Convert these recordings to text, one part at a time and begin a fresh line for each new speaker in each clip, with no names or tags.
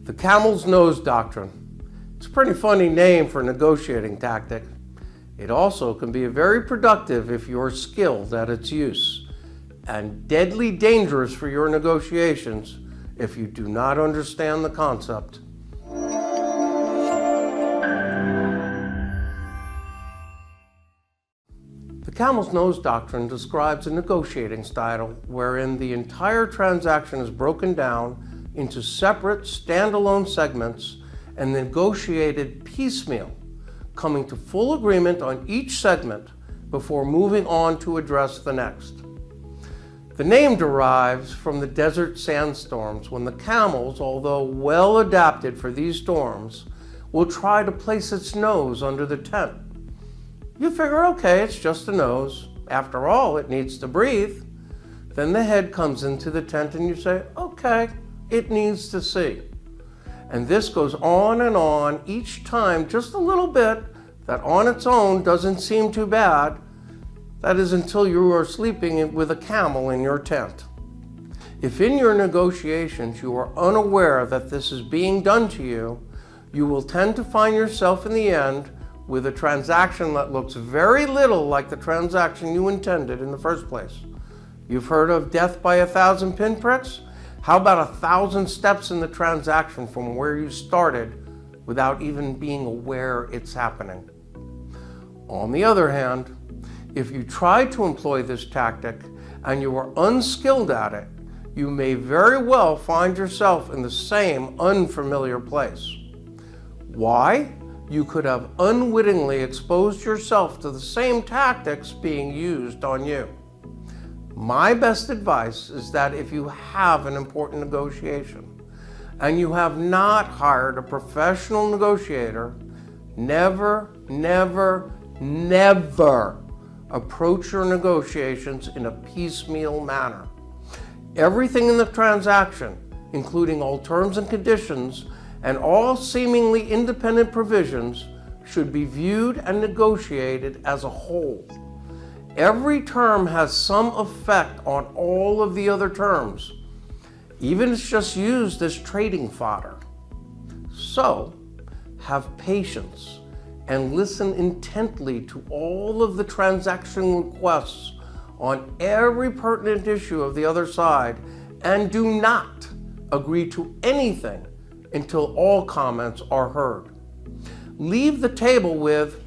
The camel's nose doctrine. It's a pretty funny name for a negotiating tactic. It also can be very productive if you're skilled at its use, and deadly dangerous for your negotiations if you do not understand the concept. The camel's nose doctrine describes a negotiating style wherein the entire transaction is broken down into separate, standalone segments and negotiated piecemeal, coming to full agreement on each segment before moving on to address the next. The name derives from the desert sandstorms when the camels, although well adapted for these storms, will try to place its nose under the tent. You figure, okay, it's just a nose. After all, it needs to breathe. Then the head comes into the tent and you say, okay, it needs to see. And this goes on each time, just a little bit that on its own doesn't seem too bad. That is until you are sleeping with a camel in your tent. If in your negotiations you are unaware that this is being done to you, you will tend to find yourself in the end with a transaction that looks very little like the transaction you intended in the first place. You've heard of death by 1,000 pinpricks? How about 1,000 steps in the transaction from where you started without even being aware it's happening? On the other hand, if you try to employ this tactic and you are unskilled at it, you may very well find yourself in the same unfamiliar place. Why? You could have unwittingly exposed yourself to the same tactics being used on you. My best advice is that if you have an important negotiation and you have not hired a professional negotiator, never approach your negotiations in a piecemeal manner. Everything in the transaction, including all terms and conditions and all seemingly independent provisions, should be viewed and negotiated as a whole. Every term has some effect on all of the other terms, even if it's just used as trading fodder. So, have patience and listen intently to all of the transaction requests on every pertinent issue of the other side, and do not agree to anything until all comments are heard. Leave the table with,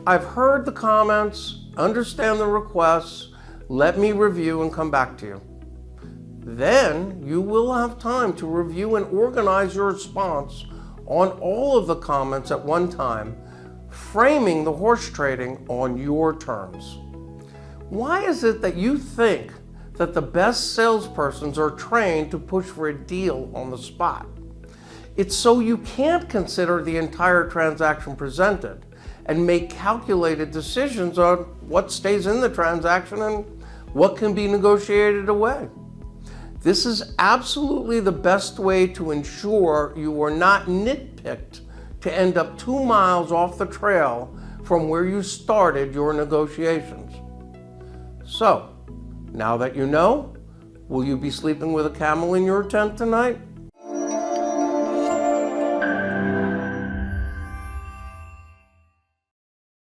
I've heard the comments, understand the requests, let me review and come back to you. Then you will have time to review and organize your response on all of the comments at one time, framing the horse trading on your terms. Why is it that you think that the best salespersons are trained to push for a deal on the spot? It's so you can't consider the entire transaction presented and make calculated decisions on what stays in the transaction and what can be negotiated away. This is absolutely the best way to ensure you are not nitpicked to end up 2 miles off the trail from where you started your negotiations. So, now that you know, will you be sleeping with a camel in your tent tonight?